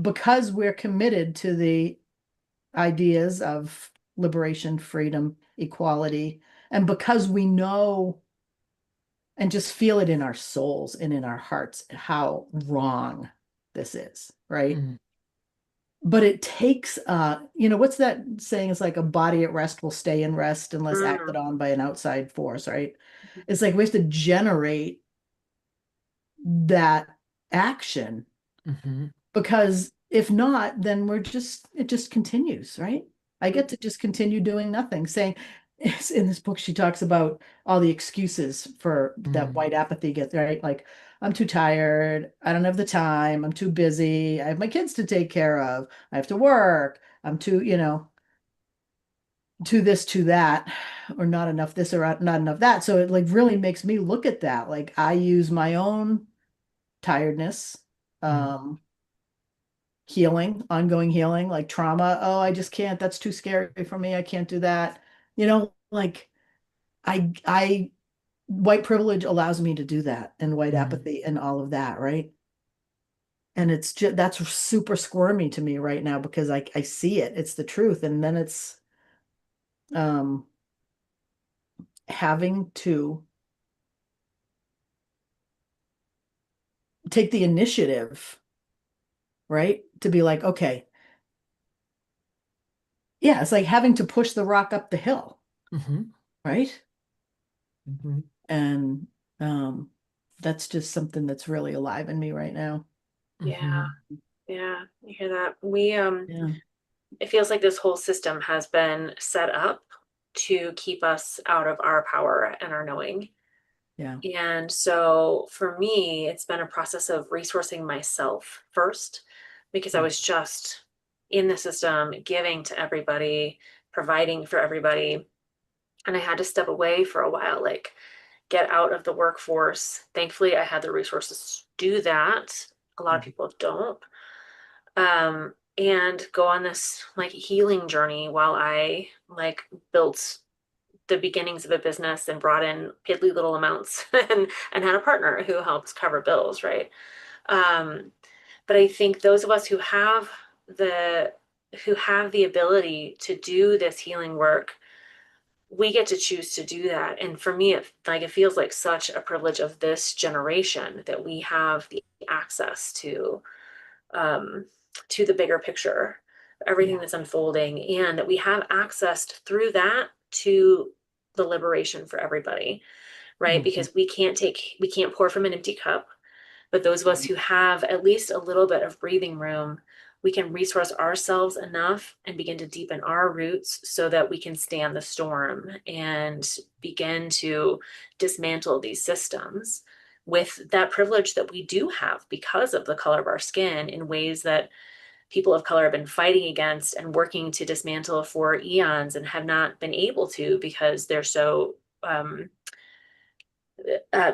because we're committed to the ideas of liberation, freedom, equality, and because we know and just feel it in our souls and in our hearts how wrong this is, right? mm, But it takes what's that saying? It's like a body at rest will stay in rest unless acted Mm. on by an outside force, right? It's like we have to generate that action mhm, because if not, then it just continues, right? I Mhm. get to just continue doing nothing, saying in this book she talks about all the excuses for that mm, white apathy gets, right? Like I'm too tired, I don't have the time, I'm too busy, I have my kids to take care of, I have to work, I'm too, to this, to that, or not enough this or not enough that. So it like really makes me look at that. Like I use my own tiredness, mm, um, healing, ongoing healing, like trauma. Oh, I just can't. That's too scary for me. I can't do that. Like I, white privilege allows me to do that and white mm, apathy and all of that, right? And it's just, that's super squirmy to me right now because I see it. It's the truth. And then it's, um, having to take the initiative, right? To be like, okay, yeah, it's like having to push the rock up the hill, mhm, right? mhm, And um, that's just something that's really alive in me right now. Yeah, mhm, yeah, you hear that? We Yeah, it feels like this whole system has been set up to keep us out of our power and our knowing. yeah, And so for me, it's been a process of resourcing myself first because I yeah. was just in the system, giving to everybody, providing for everybody. And I had to step away for a while, like get out of the workforce. Thankfully, I had the resources to do that. A lot of Mhm. people don't. And go on this like healing journey while I like built the beginnings of a business and brought in piddly little amounts and had a partner who helped cover bills, right? Um, but I think those of us the who have the ability to do this healing work, we get to choose to do that. And for me, it feels like such a privilege of this generation that we have the access um, to the bigger picture, everything Yeah. that's unfolding, and that we have access through that to the liberation for everybody, right? Mhm. Because we can't pour from an empty cup, but those of us who have at least a little bit of breathing room, we can resource ourselves enough and begin to deepen our roots so that we can stand the storm and begin to dismantle these systems with that privilege that we do have because of the color of our skin in ways that people of color have been fighting against and working to dismantle for eons and have not been able to because they're so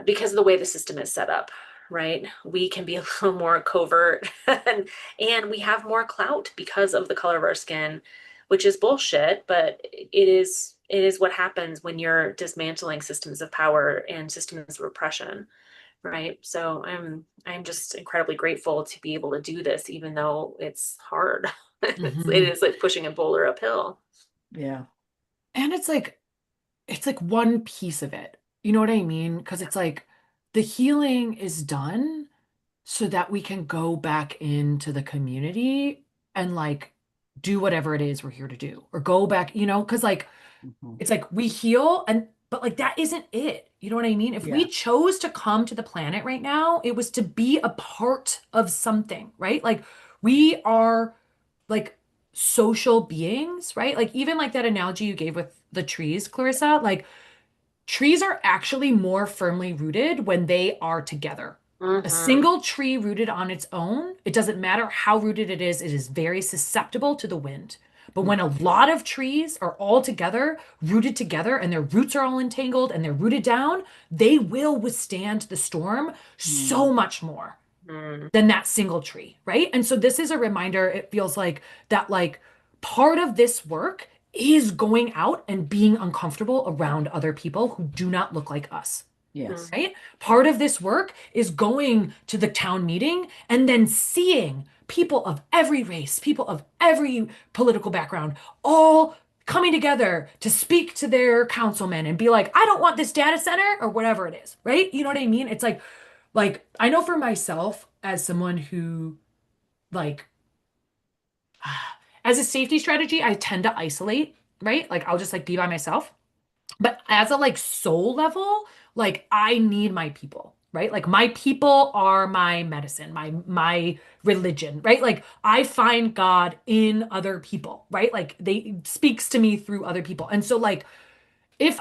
because of the way the system is set up, right? We can be a little more covert and we have more clout because of the color of our skin, which is bullshit, but it is what happens when you're dismantling systems of power and systems of oppression, right? So I'm just incredibly grateful to be able to do this, even though it's hard. It Mhm. is like pushing a boulder uphill. Yeah. And it's like one piece of it. You know what I mean? Because it's like the healing is done so that we can go back into the community and like do whatever it is we're here to do or go back, because like Mhm. it's like we heal and but like that isn't it. You know what I mean? If Yeah. we chose to come to the planet right now, it was to be a part of something, right? Like we are like social beings, right? Like even like that analogy you gave with the trees, Clarissa, like trees are actually more firmly rooted when they are together. A Mm-hmm. single tree rooted on its own, it doesn't matter how rooted it is very susceptible to the wind. But when a lot of trees are all together, rooted together, and their roots are all entangled and they're rooted down, they will withstand the storm Mhm. so much more Mm-hmm. than that single tree, right? And so this is a reminder, it feels like that like part of this work is going out and being uncomfortable around other people who do not look like us. Yes. Right? Part of this work is going to the town meeting and then seeing people of every race, people of every political background, all coming together to speak to their councilmen and be like, I don't want this data center or whatever it is, right? You know what I mean? It's like I know for myself as someone who like as a safety strategy, I tend to isolate, right? Like I'll just like be by myself. But as a like soul level, like I need my people, right? Like my people are my medicine, my religion, right? Like I find God in other people, right? Like they it speaks to me through other people. And so like if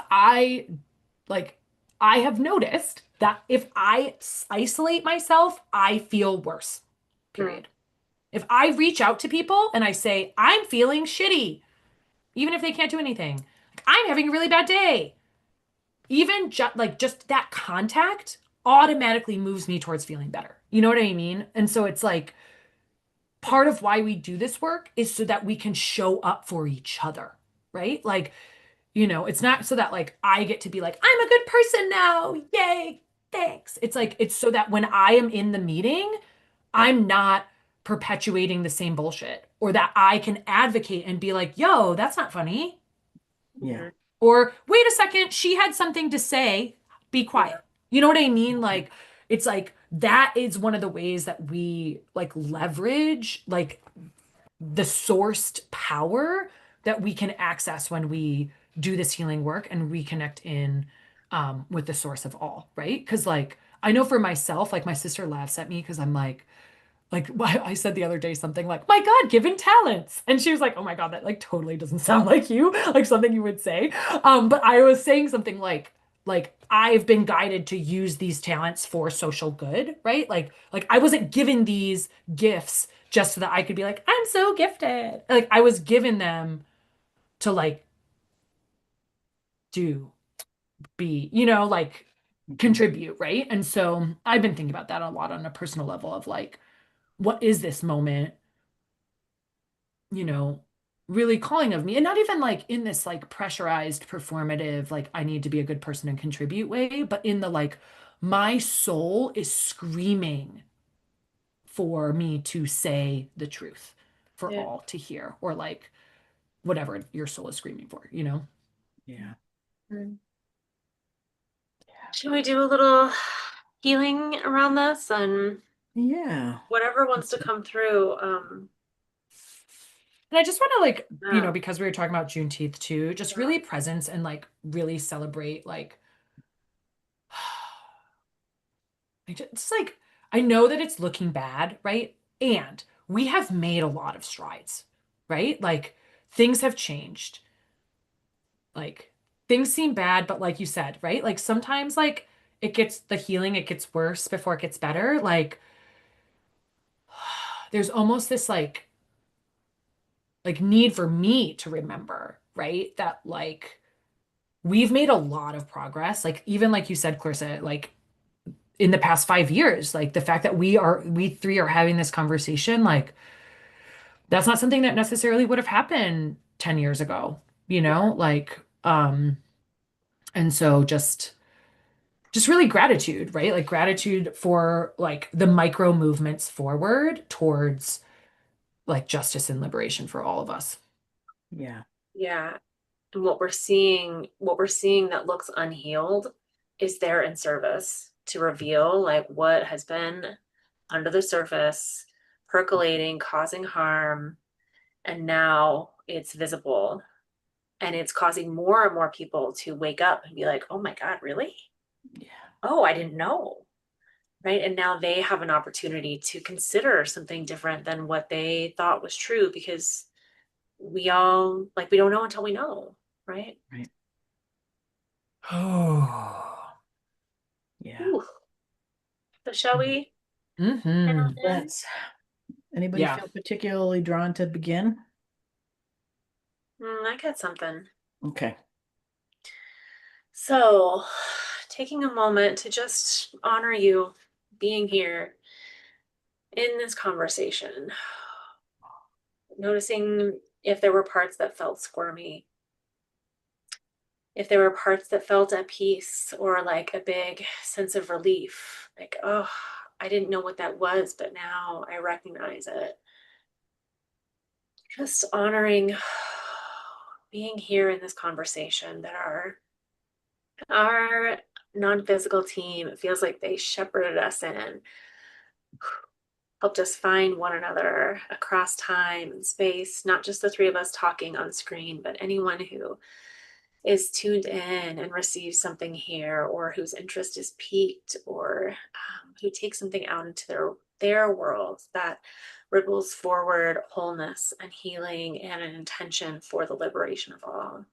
like I have noticed that if isolate myself, I feel worse. Period. If I reach out to people and I say, I'm feeling shitty, even if they can't do anything, like, I'm having a really bad day, even just that contact automatically moves me towards feeling better. You know what I mean? And so it's like part of why we do this work is so that we can show up for each other, right? Like, it's not so that like I get to be like, I'm a good person now. Yay. Thanks. It's like, it's so that when I am in the meeting, I'm not perpetuating the same bullshit or that I can advocate and be like, yo, that's not funny. Yeah. Mm-hmm. Or wait a second, she had something to say. Be quiet. Yeah. You know what I mean? Like, it's like that is one of the ways that we like leverage like the sourced power that we can access when we do this healing work and reconnect in with the source of all, right? Because like I know for myself, like my sister laughs at me because I'm like I said the other day something like, my God, given talents. And she was like, oh my God, that like totally doesn't sound like you, like something you would say. But I was saying something like I've been guided to use these talents for social good, right? Like I wasn't given these gifts just so that I could be like, I'm so gifted. Like I was given them to like do, be, like Mhm. contribute, right? And so I've been thinking about that a lot on a personal level of like, what is this moment? You know, really calling of me. And not even like in this like pressurized, performative, like I need to be a good person and contribute way, but in the like, my soul is screaming for me to say the truth for Yeah. all to hear, or like whatever your soul is screaming for, you know? Yeah. Mm. Should we do a little healing around this and Yeah. whatever wants to Let's- come through? And I just want to like, Yeah. because we were talking about Juneteenth too, just Yeah. really presence and like really celebrate like it's like I know that it's looking bad, right? And we have made a lot of strides, right? Like things have changed. Like things seem bad, but like you said, right? Like sometimes like it gets the healing, it gets worse before it gets better. Like there's almost this like need for me to remember, right? That like we've made a lot of progress. Like even like you said, Clarissa, like in the past 5 years, like the fact that we three are having this conversation, like that's not something that necessarily would have happened 10 years ago, you know? Like, and so just really gratitude, right? Like gratitude for like the micro movements forward towards like justice and liberation for all of us. Yeah. Yeah. And what we're seeing that looks unhealed is there in service to reveal like what has been under the surface, percolating, causing harm, and now it's visible and it's causing more and more people to wake up and be like, oh my God, really? Yeah. Oh, I didn't know. Right. And now they have an opportunity to consider something different than what they thought was true because we all like we don't know until we know. Right. Right. Oh. Yeah. Ooh. So shall we head Mm-hmm. on in? Let's, anybody Yeah. feel particularly drawn to begin? I got something. Okay. So, taking a moment to just honor you being here in this conversation, noticing if there were parts that felt squirmy, if there were parts that felt at peace or like a big sense of relief, like, oh, I didn't know what that was, but now I recognize it. Just honoring being here in this conversation that our non-physical team, it feels like they shepherded us in, helped us find one another across time and space, not just the three of us talking on screen, but anyone who is tuned in and receives something here, or whose interest is piqued, or who takes something out into their world that ripples forward wholeness and healing and an intention for the liberation of all.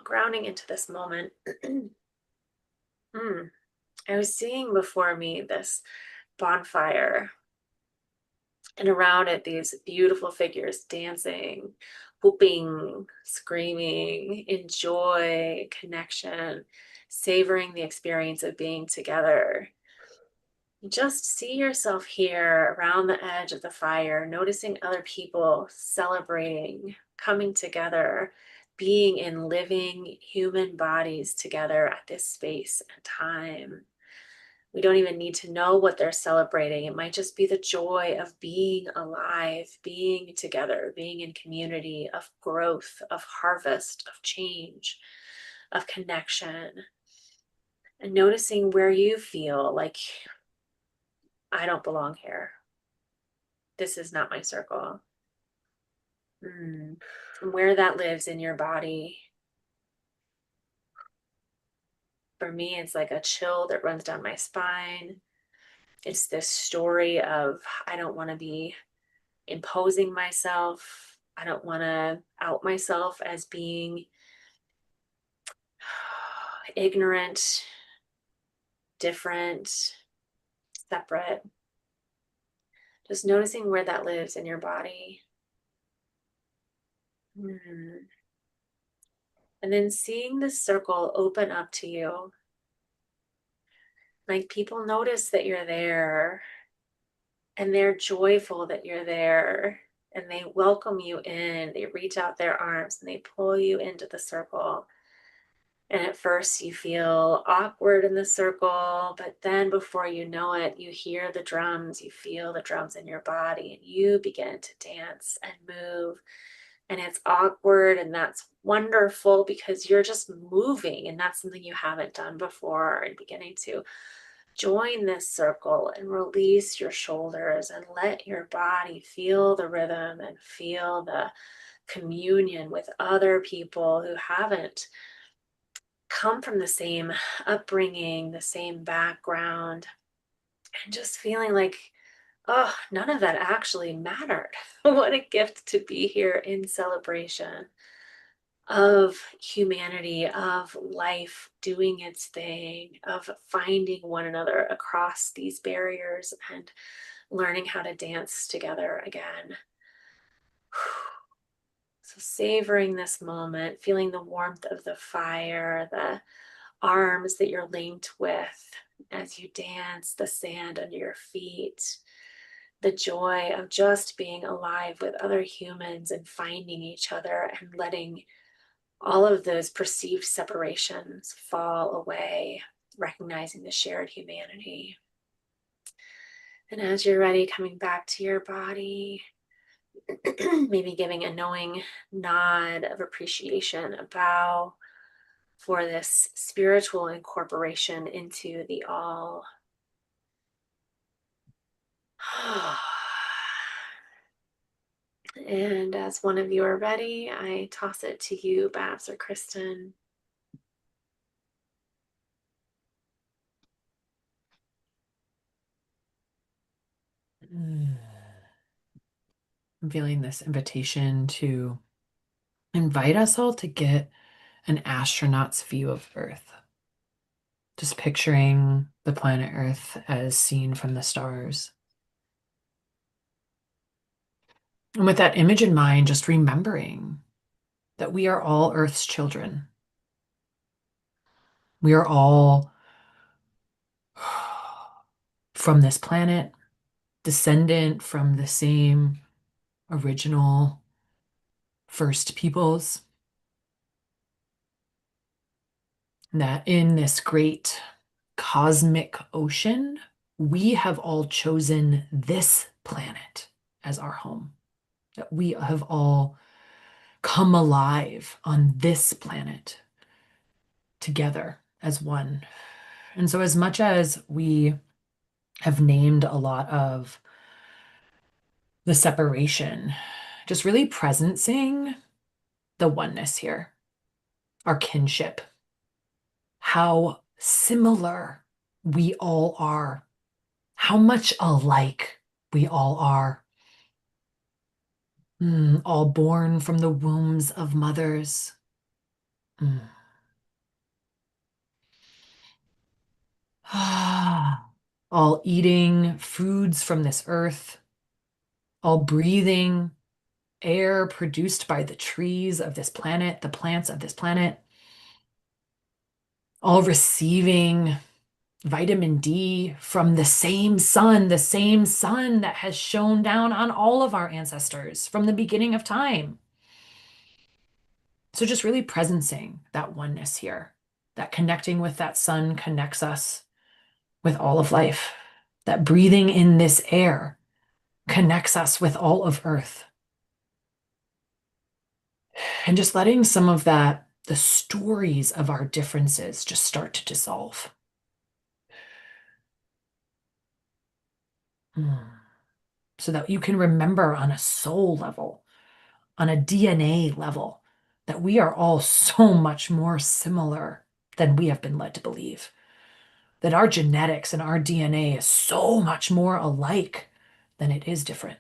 Grounding into this moment. I was seeing before me this bonfire, and around it, these beautiful figures dancing, whooping, screaming, in joy, connection, savoring the experience of being together. Just see yourself here around the edge of the fire, noticing other people celebrating, coming together, being in living human bodies together at this space and time. We don't even need to know what they're celebrating. It might just be the joy of being alive, being together, being in community, of growth, of harvest, of change, of connection. And noticing where you feel like, I don't belong here. This is not my circle. And where that lives in your body. For me, it's like a chill that runs down my spine. It's this story of, I don't want to be imposing myself. I don't want to out myself as being ignorant, different, separate. Just noticing where that lives in your body. And then seeing this circle open up to you. Like people notice that you're there and they're joyful that you're there and they welcome you in. They reach out their arms and they pull you into the circle. And at first you feel awkward in the circle, but then before you know it, you hear the drums, you feel the drums in your body, and you begin to dance and move. And it's awkward, and that's wonderful because you're just moving, and that's something you haven't done before. And beginning to join this circle and release your shoulders and let your body feel the rhythm and feel the communion with other people who haven't come from the same upbringing, the same background, and just feeling like, oh, none of that actually mattered. What a gift to be here in celebration of humanity, of life doing its thing, of finding one another across these barriers and learning how to dance together again. So savoring this moment, feeling the warmth of the fire, the arms that you're linked with as you dance, the sand under your feet, the joy of just being alive with other humans and finding each other and letting all of those perceived separations fall away, recognizing the shared humanity. And as you're ready, coming back to your body, maybe giving a knowing nod of appreciation, a bow for this spiritual incorporation into the all. And as one of you are ready, I toss it to you, Babs or Kristen. I'm feeling this invitation to invite us all to get an astronaut's view of Earth. Just picturing the planet Earth as seen from the stars. And with that image in mind, just remembering that we are all Earth's children. We are all from this planet, descendant from the same original first peoples. That in this great cosmic ocean, we have all chosen this planet as our home. That we have all come alive on this planet together as one. And so, as much as we have named a lot of the separation, just really presencing the oneness here, our kinship, how similar we all are, how much alike we all are. All born from the wombs of mothers. All eating foods from this earth, all breathing air produced by the trees of this planet, the plants of this planet, all receiving vitamin D from the same sun that has shone down on all of our ancestors from the beginning of time. So just really presencing that oneness here, that connecting with that sun connects us with all of life, that breathing in this air connects us with all of Earth. And just letting some of that, the stories of our differences just start to dissolve. So that you can remember on a soul level, on a DNA level, that we are all so much more similar than we have been led to believe. That our genetics and our DNA is so much more alike than it is different.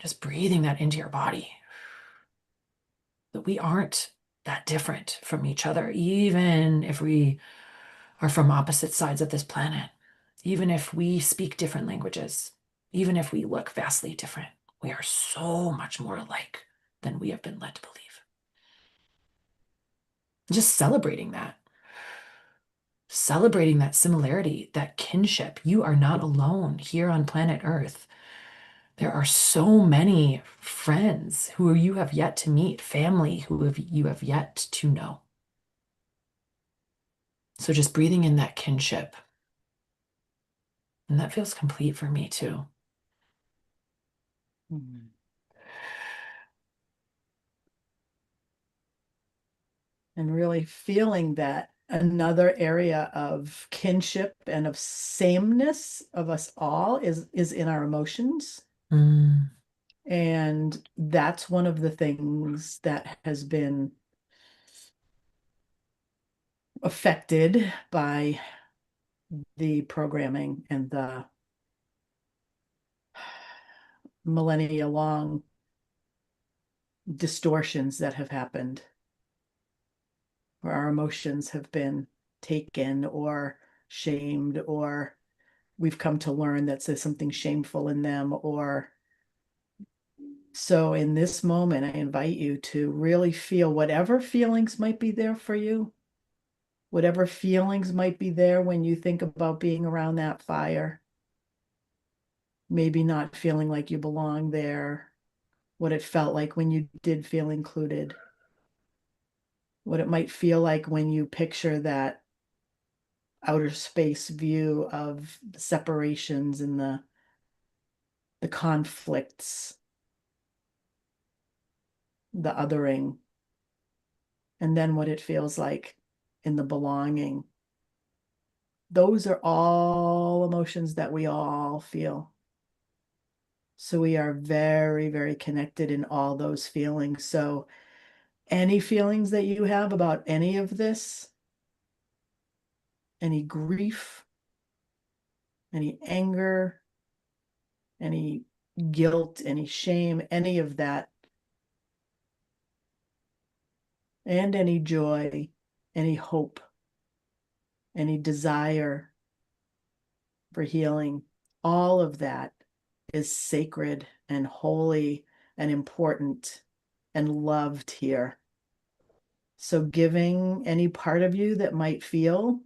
Just breathing that into your body. That we aren't that different from each other, even if we are from opposite sides of this planet, even if we speak different languages, even if we look vastly different, we are so much more alike than we have been led to believe. Just celebrating that. celebrating that similarity, that kinship. You are not alone here on planet Earth. There are so many friends who you have yet to meet, family you have yet to know. So just breathing in that kinship. And that feels complete for me too. Mhm. And really feeling that another area of kinship and of sameness of us all is in our emotions. Mm, And that's one of the things that has been affected by the programming and the millennia long distortions that have happened, where our emotions have been taken or shamed, or we've come to learn that there's something shameful in them. Or so in this moment, I invite you to really feel whatever feelings might be there for you, whatever feelings might be there when you think about being around that fire, maybe not feeling like you belong there, what it felt like when you did feel included, what it might feel like when you picture that outer space view of the separations and the conflicts, the othering, and then what it feels like in the belonging. Those are all emotions that we all feel. So we are very, very connected in all those feelings. So any feelings that you have about any of this, any grief, any anger, any guilt, any shame, any of that, and any joy, any hope, any desire for healing, all of that is sacred and holy and important and loved here. So, giving any part of you that might feel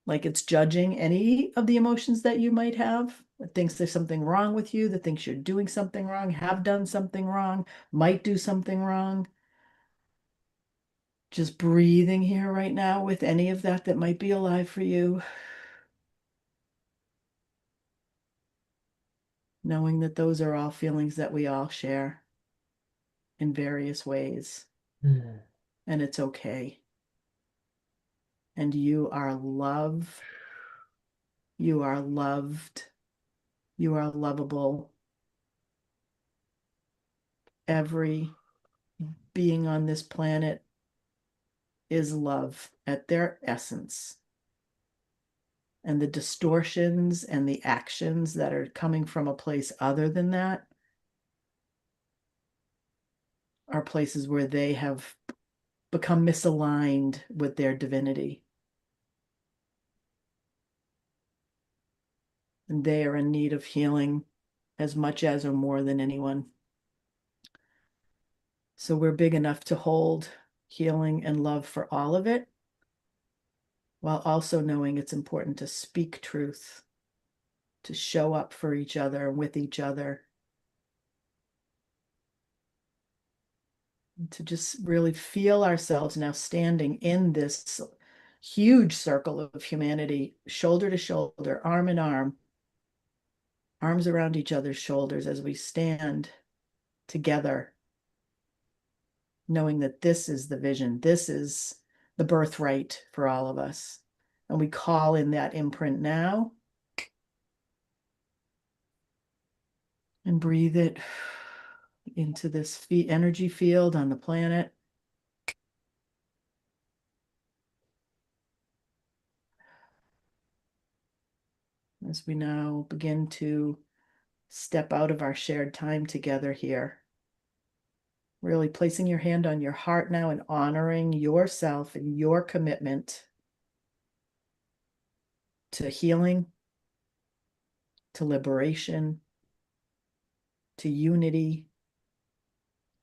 like it's judging any of the emotions that you might have, that thinks there's something wrong with you, that thinks you're doing something wrong, have done something wrong, might do something wrong. Just breathing here right now with any of that that might be alive for you, knowing that those are all feelings that we all share in various ways, mm, and it's okay. And you are love, you are loved, you are lovable. Every being on this planet is love at their essence. And the distortions and the actions that are coming from a place other than that are places where they have become misaligned with their divinity. And they are in need of healing as much as or more than anyone. So we're big enough to hold healing and love for all of it, while also knowing it's important to speak truth, to show up for each other and with each other, to just really feel ourselves now standing in this huge circle of humanity, shoulder to shoulder, arm in arm, arms around each other's shoulders as we stand together, knowing that this is the vision, this is the birthright for all of us. And we call in that imprint now and breathe it into this energy field on the planet. As we now begin to step out of our shared time together here, really placing your hand on your heart now and honoring yourself and your commitment to healing, to liberation, to unity,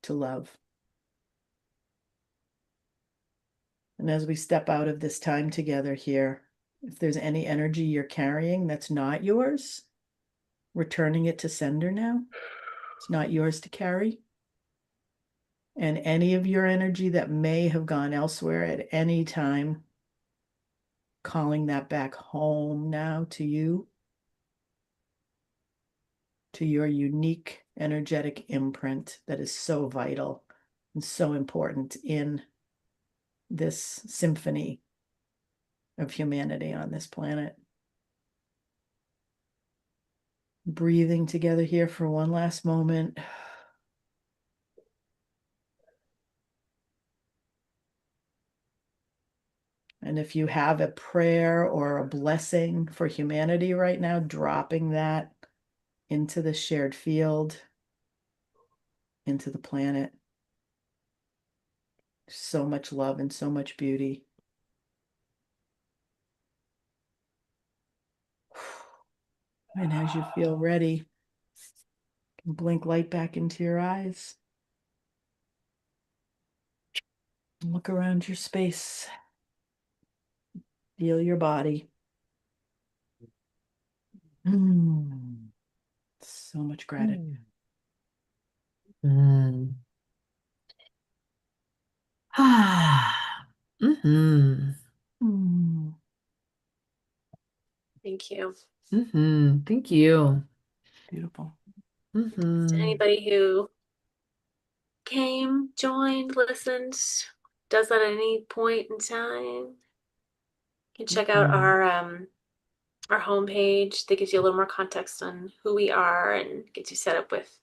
to love. And as we step out of this time together here, if there's any energy you're carrying that's not yours, returning it to sender now. It's not yours to carry. And any of your energy that may have gone elsewhere at any time, calling that back home now to you, to your unique energetic imprint that is so vital and so important in this symphony of humanity on this planet. Breathing together here for one last moment. And if you have a prayer or a blessing for humanity right now, dropping that into the shared field, into the planet. So much love and so much beauty. And as you feel ready, blink light back into your eyes. Look around your space. Feel your body. So much gratitude. Mm. Ah. Mm-hmm. Mm. Thank you. Mm-hmm. Thank you. Beautiful. To Mm-hmm. anybody who came, joined, listened, does that at any point in time, you can check out our homepage. That gives you a little more context on who we are and gets you set up with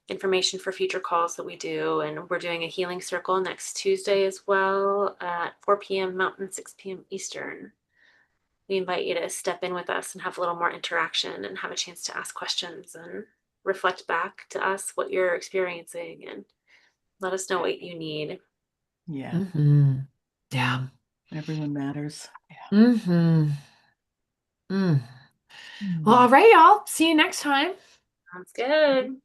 information for future calls that we do. And we're doing a healing circle next Tuesday as well at 4 p.m. Mountain, 6 p.m. Eastern. We invite you to step in with us and have a little more interaction and have a chance to ask questions and reflect back to us what you're experiencing and let us know what you need. Yeah. Mm-hmm. Yeah. Everyone matters. Yeah. Mm-hmm. Mm. Well, Mm. all right, y'all. See you next time. Sounds good.